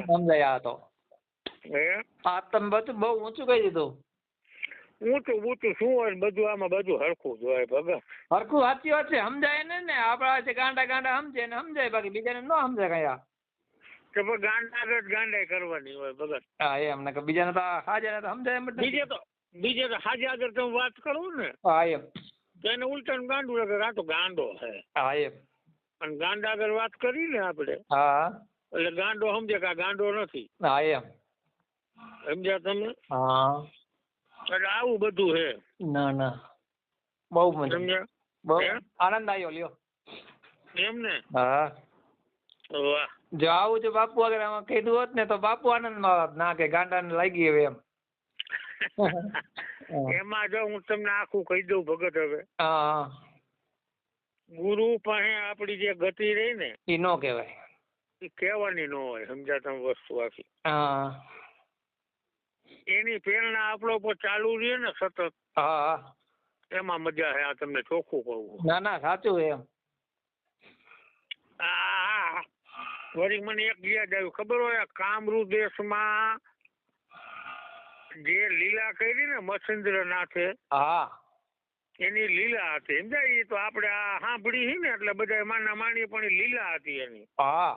સમજાય. આ તો આ તમે બધું બહુ ઊંચું કહી દીધું. ઊંચું શું હોય બધું આમાં બધું હરખું જ હોય ભગત. હરખું સાચી વાત છે. સમજાય ને આપડા ગાંડા સમજે ને સમજાય બાકી બીજાને ન સમજાય કઈ. ગાંડા ગાંડા કરવાની હોય ભગત. હા એમ ને બીજાને તો હાજર સમજાય એમ. બીજે તો હાજર આગળ તમે વાત કરો ને હા એમ તો એને ઉલટાનું ગાંડું લાગે. આ તો ગાંડો છે. હા એમ અને ગાંડા આગળ વાત કરી ને આપણે, હા, એટલે ગાંડો સમજે કે આ ગાંડો નથી. હા એમ સમજ્યા તમે? હા, એટલે આવું બધું છે. ના ના, બહુ મજા, સમજ્યા? બહુ આનંદ આવ્યો લ્યો. એમ ને? હા, વાહ. જો આવું જો બાપુ અગર આમાં કીધું હોત ને તો બાપુ આનંદમાં હોત, ના કે ગાંડાને લાગી હવે એમ. એમાં જો હું તમને આખું કહી દઉં ભગત હવે. હા, ગુરુ પાસે આપણી જે ગતિ રહી ને એ નો કહેવાય, એ કહેવાની ન હોય. સમજ્યા તમે વસ્તુ આખી? હા, એની પ્રેરણા આપણો પર ચાલુ રહે ને સતત, હા, એમાં મજા છે. આ તમને ચોખ્ખું કહું. ના ના, સાચું એમ. વળી મને એક યાદ આવ્યું, ખબર હોય કામરૂ દેશમાં જે લીલા કરી ને મચ્છેન્દ્રનાથે, હા, એની લીલા હતી. સમજાય? એ તો આપણે આ સાંભળી ને એટલે બધા માના માની, પણ એ લીલા હતી એની. હા,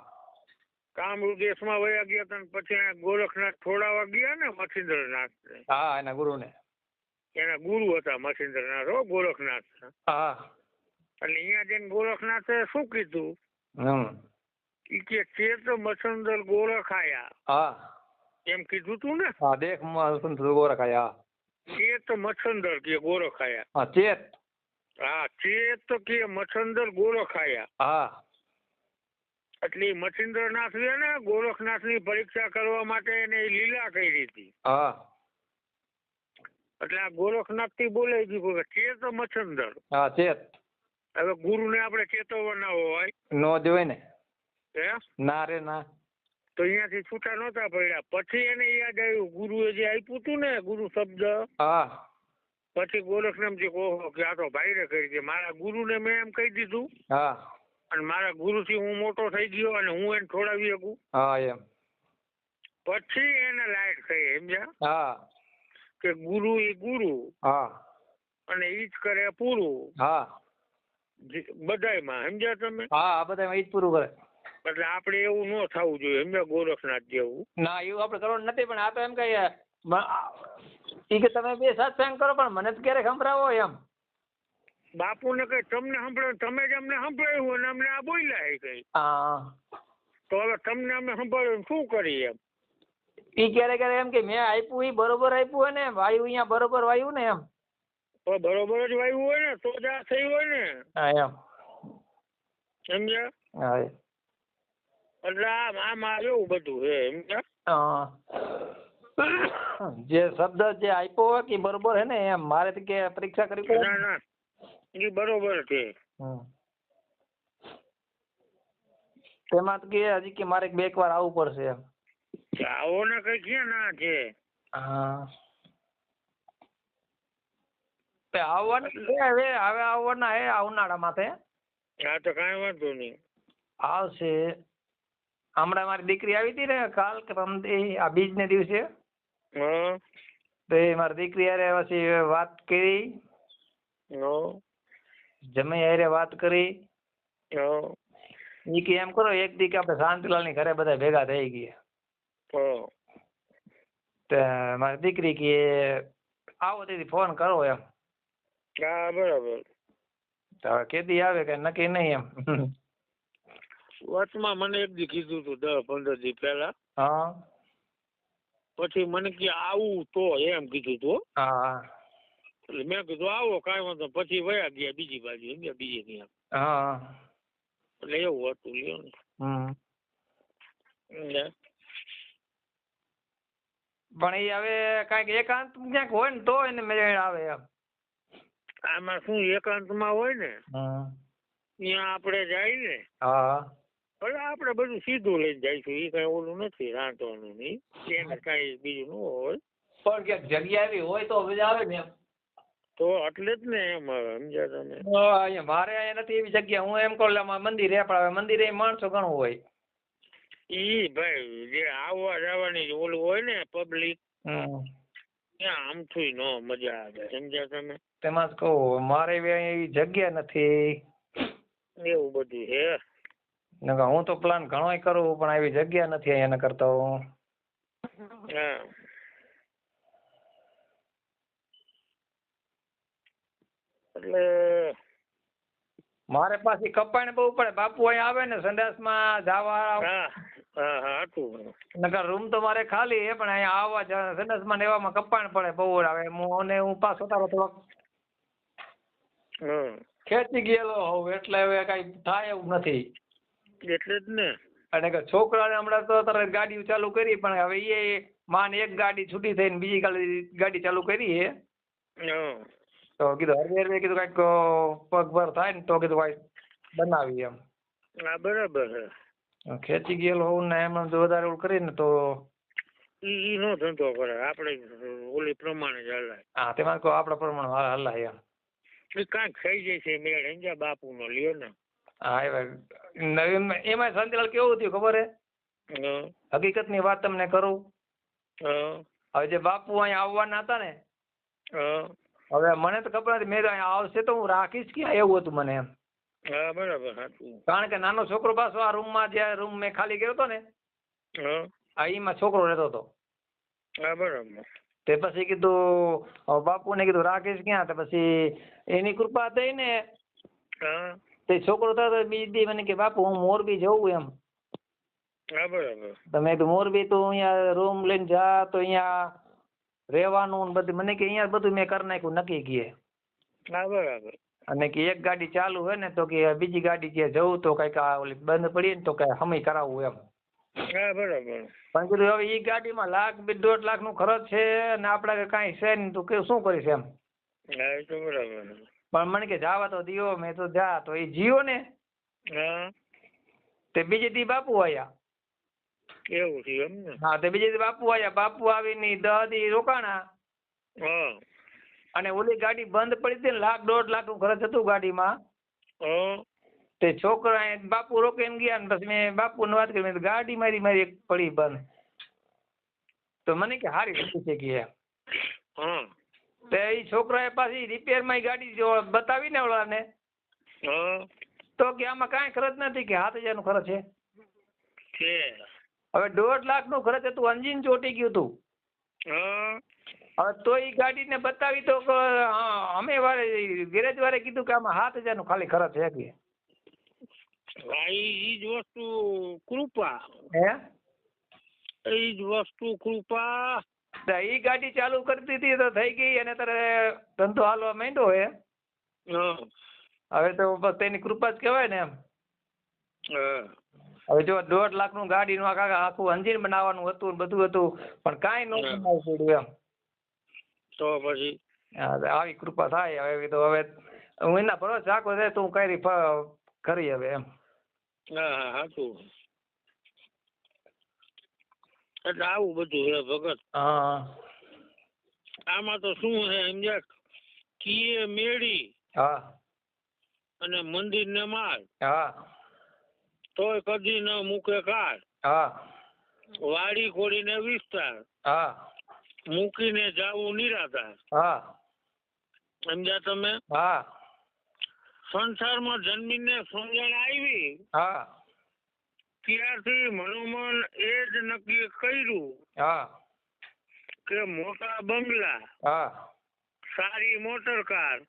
કામરૂ દેશમાં વયા ગયા હતા, પછી ગોરખનાથ છોડાવવા ગયા ને મચ્છેન્દ્રનાથ. હા, એના ગુરુને, એના ગુરુ હતા મચ્છેન્દ્રનાથ, હો ગોરખનાથ. હા, એટલે અહીંયા જઈને ગોરખનાથે શું કીધું? ઈ કે ચેત મચ્છેન્દ્ર ગોરખાયા. હા, એમ કીધું તું ને? હા, દેખ મચ્છેન્દ્ર ગોરખાયા. ચેત મચ્છેન્દ્ર કે ગોરખાયા. હા, ચેત. હા, ચેત કે મચ્છેન્દ્ર ગોરખાયા. હા, એટલે મચ્છેન્દ્રનાથ છે ને, ગોરખનાથ ની પરીક્ષા કરવા માટે એને લીલા કરી હતી. હા, એટલે આ ગોરખનાથ થી બોલે છે ચેત મચ્છેન્દ્ર. હા, ચેત. હવે ગુરુ ને આપણે ચેતવવાના હોય? નો જોઈ ને. હે? ના રે ના. તો અહીંયાથી છૂટા નહોતા પડ્યા. પછી એને યાદ આવ્યું, ગુરુએ જે આપ્યું હતું ને ગુરુ શબ્દ. હા, પછી ગોરખનાથજી ઓહો કે આ તો ભાઈને કરી દે. મારા ગુરુને મેં એમ કહી દીધું. હા, અને મારા ગુરુથી હું મોટો થઈ ગયો અને હું એને છોડાવી શકું. હા એમ. પછી એને લાઈટ થઈ. સમજ્યા? હા, કે ગુરુ એ ગુરુ. હા, અને ઈ જ કરે પૂરું. હા, બધાયમાં. સમજ્યા તમે? હા, બધામાં ઈ જ પૂરું કરે. એટલે આપણે એવું ન થવું જોઈએ. સમજ્યા? ગોરખનાથ જેવું. ના, એવું આપણે કરવાનું નથી. પણ આ તો એમ કહીએ ઈ કે તમે બે સત્સંગ કરો, પણ મને જ ક્યારેક સંભળાવો એમ. બાપુને કઈ તમને સંભળાવ્યું, તમે જ અમને સંભળાવ્યું અને અમને આ બોલ્યા કઈ. હા, તો હવે તમને અમે સંભળાવ્યું શું કરીએ એમ? ઈ ક્યારે ક્યારે એમ કે મેં આપ્યું ઈ બરોબર આપ્યું હોય ને, વાયુ અહીંયા બરોબર વાયુ ને એમ. તો બરોબર જ વાયુ હોય ને તો જ આ થઈ હોય ને. હા એમ. સમજ્યા? હા. એટલે આમાં એવું બધું છે. સમજ્યા? જે શબ્દ જે આપ્યો હોય કે બરોબર હે ને એમ. મારે તો કે પરીક્ષા કરવી પડે. ના ના, એ બરોબર છે. તેમાં તો કે હજી કે મારે બે વાર આવવું પડશે એમ. આવો ને કઈ ક્યાં ના છે. હા, આવવાનું હવે આવવાના હે આ ઉનાળામાં તે. હા, તો કાંઈ વાંધો નહીં. આવશે. હમણાં મારી દીકરી આવી હતી ને કાલ કે આ બીજ ને દિવસે. તો એ મારી દીકરી હારે પછી વાત કરી. જમાઈ હારે વાત કરી. ઈ કે એમ કરો એક દી કે આપણે શાંતિલાલ ની ઘરે બધા ભેગા થઈ ગયા. મારી દીકરી કે આવો તેથી ફોન કરો એમ. હા, બરાબર. હવે કેદી આવે કે નક્કી નહીં એમ. વચમાં મને એક દી કીધું તું 10-15 દી પહેલા. હા. પછી મને કે આવું તો એમ કીધું તું. હા. એટલે મેં કીધું આવો કાંઈ વાંધો. પછી વયા ગયા બીજી બાજુ. બીજે ત્યાં. હા. એટલે એવું હતું લ્યો ને. પણ એ હવે કાંઈક એકાંત ક્યાંક હોય ને તો એને મેળ આવે એમ. આમાં શું એકાંતમાં હોય ને ત્યાં આપણે જાય ને. હા. એટલે આપણે બધું સીધું લઈને જઈશું. એ કઈ ઓલું નથી રાંધવાનું નહીં. એને કઈ બીજું ન હોય. પણ ક્યાંક જગ્યા એવી હોય તો મજા આવે ને એમ. તો એટલે જ ને એમ સમજ્યા તમે. અહીંયા મારે અહીંયા નથી એવી જગ્યા. હું એમ કહું મંદિર હે પણ મંદિરે માણસો ઘણું હોય. ઈ ભાઈ જે આવવા જવાની ઓલું હોય ને પબ્લિક ત્યાં આમથી નો મજા આવે. સમજ્યા તમે? તેમાં જ કહું મારે એવી જગ્યા નથી. એવું બધું હે. હું તો પ્લાન ઘણોય કરું પણ આવી જગ્યા નથી અહીંયા કરતો. હા. એટલે મારે પાછી કપાણ બહુ પડે. બાપુ અહીંયા આવે ને સંડાસમાં જવા. હા હતું. નકર રૂમ તો મારે ખાલી છે પણ અહીંયા આવવા સંડાસમાં ને એવામાં કપાણ પડે બહુ આવે. હું પાછો તારો થોડોક ખેંચી ગયેલો હોઉં એટલે હવે કઈ થાય એવું નથી. એટલે જ ને. અને છોકરાને હમણાં તો તરત ગાડી ચાલુ કરી પણ હવે એ માન એક ગાડી છૂટી થઈને બીજી ગાડી ચાલુ કરી છે. તો કીધું હરવે કીધું કઈક પગભર થાય ને તો કીધું કઈક બનાવી એમ. હા બરાબર છે. ખેંચી ગયેલો હોઉં ને એમ વધારે એવું કરીને તો ઈ નો ધંધો કરે. આપણે ઓલી પ્રમાણે જ હલાય. હા તેમાં કહો આપણા પ્રમાણે હલાય એમ. કાંઈક થઈ જાય છે મેળ સમજ્યા બાપુ નો લ્યો ને. હા એમાં શાંતિલાલ કેવું થયું ખબર હે? હકીકત ની વાત તમને કરું. હવે જે બાપુ અહીંયા આવવાના હતા ને હવે મને તો ખબર નથી. મેં તો અહીંયા આવશે તો હું રાખીશ ક્યાં એવું હતું મને એમ. હા બરાબર. કારણ કે નાનો છોકરો પાછો આ રૂમમાં જે રૂમ મેં ખાલી કર્યો હતો ને એમાં છોકરો રહેતો હતો. હા બરાબર. તે પછી કીધું બાપુને કીધું રાખીશ ક્યાં. તો પછી એની કૃપા થઈ ને તે છોકરો થતો બીજી દી મને કે બાપુ હું મોરબી જવું એમ. હા બરાબર. તમે મોરબી તો અહીંયા રૂમ લઈને જા તો અહીંયા રહેવાનું બધું મને કે અહીંયા બધું મેં કરી નાખ્યું નક્કી કીએ. હા બરાબર. અને કે એક ગાડી ચાલુ હોય ને તો કે બીજી ગાડી કે જવું તો કઈક ઓલી બંધ પડી ને તો કઈ હમી કરાવવું એમ. હા બરાબર. પણ કીધું હવે એ ગાડીમાં 1.5 લાખ નું ખર્ચ છે અને આપણે કાંઈ છે ને તું શું કરીશ એમ. હા એ તો બરાબર. પણ મને કે જાવા તો દિયો. મેં તો જા તો એ જીઓ ને તે બીજે દી બાપુ આયા. એવું છે એમ ને. હા તે બીજે દી બાપુ આયા. બાપુ આવીને 10 દી રોકાણા. અને ઓલી ગાડી બંધ પડી હતી ને 1.5 લાખ નું ખર્ચ હતું ગાડીમાં. તે છોકરા બાપુ રોકીને ગયા ને પછી મેં બાપુને વાત કરી ગાડી મારી એક પડી બંધ. તો મને કે હારી વસ્તુ છે કે તે એ છોકરાએ પાછી રિપેરમાં ગાડી બતાવી ને ઓલાને તો કે આમાં કાંઈ ખર્ચ નથી કે 7,000 નું ખર્ચ છે. હવે 1.5 લાખ નું ખર્ચ હતું. એન્જિન ચોટી ગયું હતું. હવે તો એ ગાડીને બતાવી તો અમે ગેરેજ વાળે કીધું કે આમાં 7,000 નું ખાલી ખર્ચ છે કે. ઈ જ વસ્તુ કૃપા. ઈ જ વસ્તુ કૃપા. ઈ ગાડી ચાલુ કરતી હતી તો થઈ ગઈ અને તારે ધંધો હાલવા માંડ્યો હે. હવે તો તેની કૃપા જ કહેવાય ને એમ. હવે જો 1.5 લાખ નું ગાડી નું આખું એન્જિન બનાવવાનું હતું બધું હતું પણ કાંઈ ન બનાવવું પડ્યું એમ. તો પછી આવી કૃપા થાય. હવે તો હવે હું એના ભરોસે રાખો છે તું કઈ કરી હવે એમ. હા સાચું. એટલે આવું બધું છે ભગત. આમાં તો શું છે સમજ્યા કીએ મેળી અને મંદિર ને માલ તોય કદી ન મૂકે કાળ. વાડી ખોડીને વિસ્તાર મૂકીને જાવું નિરાધાર. સમજ્યા તમે. સંસારમાં જન્મીને સમજણ આવી ત્યારથી મનોમન એ જ નક્કી કર્યું કે મોટા બંગલા સારી મોટર કાર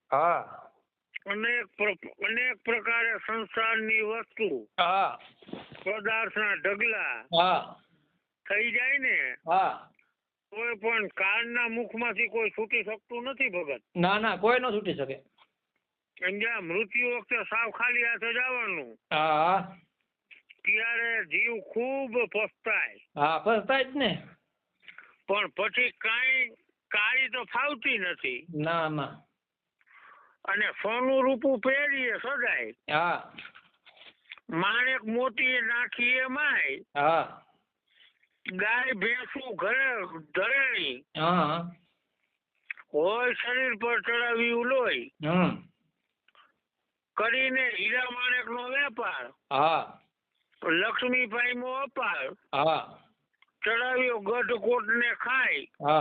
અનેક પ્રકારે સંસારની વસ્તુ પદાર્થના ઢગલા થઈ જાય ને કોઈ પણ કાળના મુખમાંથી કોઈ છૂટી શકતું નથી ભગત. ના કોઈ ન છૂટી શકે. સમજ્યા. મૃત્યુ વખતે સાવ ખાલી હાથે જવાનું. ત્યારે જીવ ખૂબ પસ્તાય. પસ્તાય જ ને. પણ પછી કાળી તો ફાવતી નથી. ના. અને સોનું રૂપું પહેરીએ સદાય. માણેક મોતી નાખીએ માય. ગાય ભેંસું ઘરે ધરેણી હોય શરીર પર ચડાવ્યું લોહી. કરીને હીરા માણેક નો વેપાર. લક્ષ્મી પાઈમો અપાર. ચડાવ્યો ગઢ કોટ ને ખાય.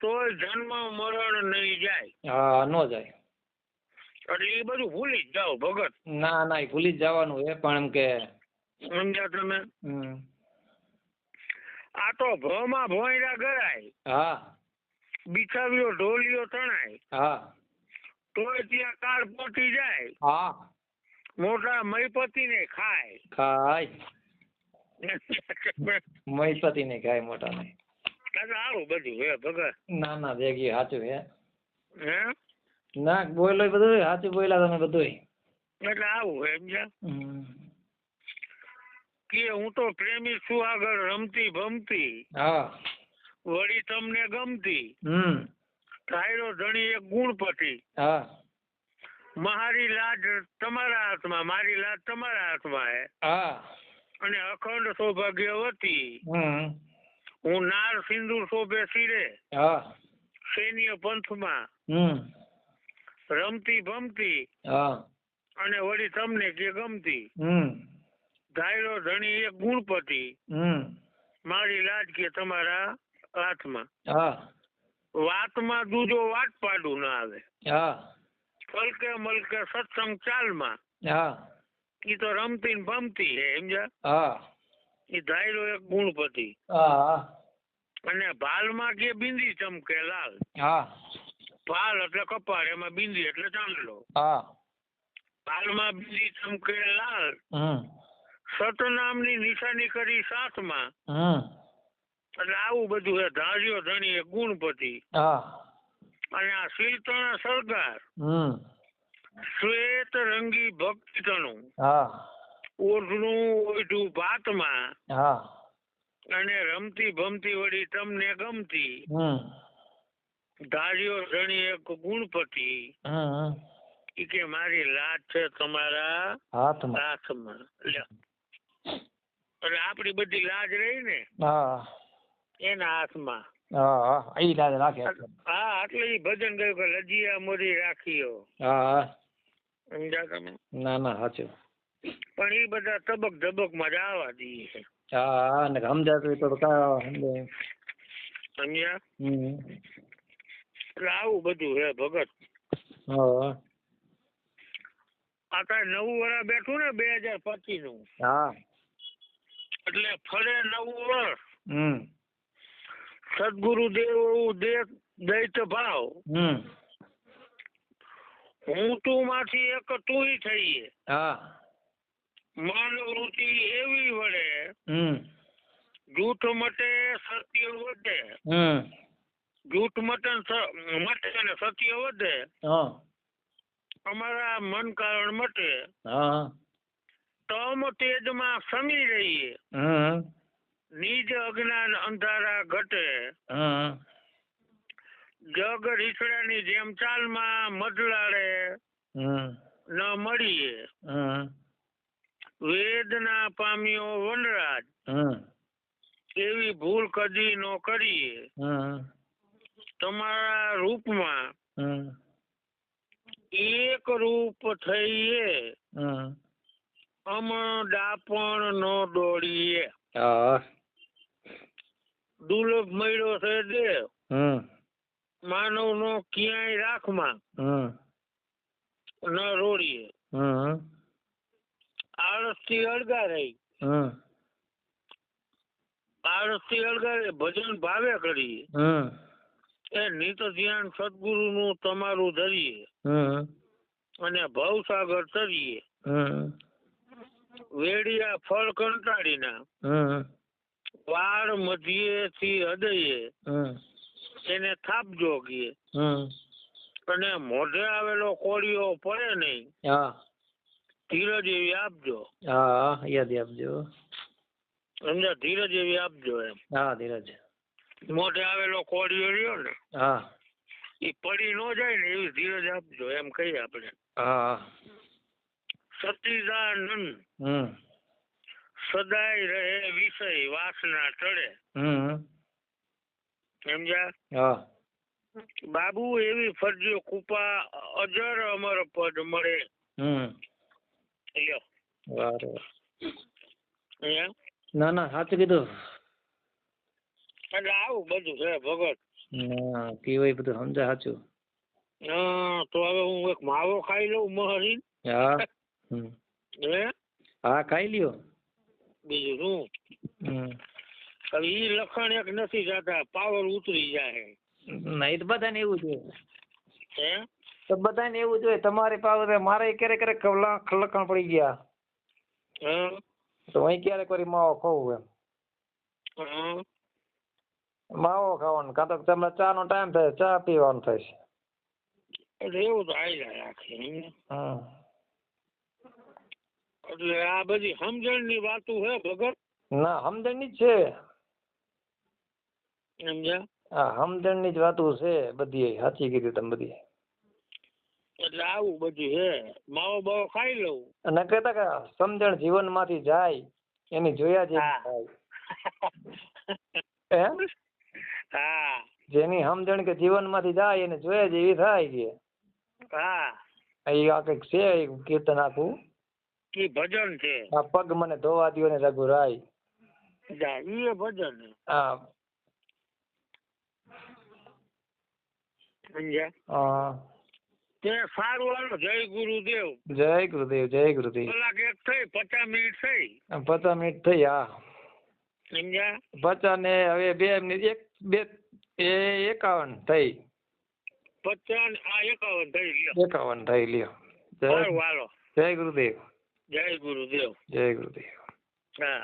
તોય જન્મ મરણ નહીં જાય. નો જાય. એટલે એ બધું ભૂલી જ જાઓ ભગત. ના એ ભૂલી જ જવાનું એ પણ એમ કે સમજ્યા તમે. આ તો ભોમાં ભોંયરા ગરાય. બિછાવ્યો ઢોલિયો તણાય. તોય ત્યાં કાળ પહોંચી જાય. મોટા મયપતિ ને ખાય મહીપતિ ને ખાય મોટા ને. આવું બધું હે ભગત. ના ના ભેગી સાચું હે. હે ના બોલો બધું સાચું બોલ્યા તમે બધું. એટલે આવું હે સમજ્યા કે હું તો પ્રેમી છું આગળ રમતી ભમતી. હા વળી તમને ગમતી. ધાયરો ધણી એક ગુણપતિ. હા મારી લાજ તમારા હાથમાં, મારી લાજ તમારા હાથમાં હે. હા અને અખંડ સૌભાગ્યવતી. હું નાર સિંદૂર શોભે શિરે. હા સૈન્ય પંથમાં રમતી ભમતી. હા અને વળી તમને કે ગમતી. ધાયરો ધણી એક ગુણપતિ. મારી લાજ કે તમારા હાથમાં. વાતમાં દૂજો વાટ પાડું ના આવે. ફલકે મલકે સત્સંગ ચાલમાં. ઈ તો રમતી ને ભમતી હે સમજ્યા. ઈ ધાયરો એક ગુણપતિ. અને ભાલમાં કે બિંદી ચમકે લાલ. ભાલ એટલે કપાળ, એમાં બિંદી એટલે ચાંદલો. ભાલમાં બિંદી ચમકે લાલ. સતનામની નિશાની કરી સાથમાં. એટલે આવું બધું હે. ધાર્યો ધણી એક ગુણપતિ. અને આ શીલતણા સરદાર. શ્વેત રંગી ભક્તિ તણું. ઓઢણું ઓઢું ભાતમાં. અને રમતી ભમતી વળી તમને ગમતી. ધાર્યો ધણી એક ગુણપતિ. ઈ કે મારી લાજ છે તમારા હાથમાં. એટલે આપડી બધી લાજ રહી ને એના હાથમાં. હા એટલે ઈ ભજન ગયું કે લજિયા મોરી રાખીયો. સમજ્યા તમે? ના ના સાચું. પણ ઈ બધા તબક ધબક માં જ આવવા દઈએ છે. સમજાતું તો સમજ્યા? એટલે આવું બધું હે ભગત. આ નવું વર્ષ બેઠું ને 2025 નું. એટલે ફરે નવું વર્ષ. સદગુરુ દેવ દૈત ભાવ. હું તું માંથી એક તું થઈએ. માનવ વૃત્તિ એવી વડે. જૂઠ મટે સત્ય વધે. જૂઠ મટે અને સત્ય વધે. અમારા મન કારણ મટે. તમ તેજમાં સમી રહીએ. નિજ અજ્ઞાન અંધારા ઘટે. જગ રીછડાની જેમ ચાલમાં મધલાડે ન મળીએ. વેદના પામ્યો વનરાજ. એવી ભૂલ કદી નો કરીએ. તમારા રૂપમાં એક રૂપ થઈએ. અમ ડાપણ નો દોડીએ. દુર્લભ મળ્યો છે દેવ. માનવ નો ક્યાંય રાખમાં ન રોડીએ. આળસ થી અળગા રહી. આળસ થી અળગા રહી ભજન ભાવે કરીએ. એ નિત ધ્યાન સદગુરુ નું તમારું ધરીએ. અને ભવસાગર તરીએ. વેડિયા ફળ કંટાળીના. વાળ મધ્યે થી હૃદયે. એને થાપ જોગીએ. અને મોઢે આવેલો કોળીઓ પડે નહીં. ધીરજ એવી આપજો. યાદ આપજો. સમજા? ધીરજ એવી આપજો એમ. ધીરજ. મોઢે આવેલો કોળીઓ રહ્યો ને એ પડી નો જાય ને એવી ધીરજ આપજો એમ કહીએ આપણે. સતીદાનંદ સદાય રહે વિષય વાસના ટળે. સમજ્યા? બાબુ એવી ફરજો કૃપા અજર અમર પદ મળે. ના ના સાચું કીધું. એટલે આવું બધું છે ભગત. કેવાય બધું સમજાય સાચું. તો હવે હું એક માવો ખાઈ લઉં મહરી. ખાઈ લ્યો. બીજું શું? હવે ઈ લખણ એક નથી જતા, પાવર ઉતરી જાય. નહીં તો બધા ને એવું છે. તો બધાને એવું જોઈએ તમારી પાસે મારે ક્યારેક લખણ પડી ગયા તો અહીં ક્યારેક કરી માવો ખાવું એમ માવો ખાવાનું કાં તો તમને ચા નો ટાઈમ થાય ચા પીવાનું થાય છે એવું તો આયલા રાખે એટલે આ બધી સમજણ ની વાતો હે ભગત ના સમજણ ની જ છે સમજ્યા હા સમજણ ની જ વાતો છે બધી સાચી કીધી તમે બધી એટલે આવું બધું હે માવો બાવો ખાઈ લઉં અને કહેતા કે સમજણ જીવન માંથી જાય એની જોયા જ હા જેની સમજણ કે જીવન માંથી જાય એને જોયા જેવી થાય કે હા એ આ કઈક છે કીર્તન આખું કે ભજન છે આ પગ મને ધોવા દ્યો ને રઘુરાય એ ભજન હા સમજ્યા તે સારું હાલો જય ગુરુદેવ જય ગુરુદેવ જય ગુરુદેવ કલાક એક થઈ 50 મિનિટ થઈ 50 મિનિટ થઈ હા સમજ્યા 50 ને હવે 2 મિનિટ 51 થઈ 50 આ 51 થઈ લ્યો 51 થઈ લ્યો સારું હાલો જય ગુરુદેવ જય ગુરુદેવ જય ગુરુદેવ હા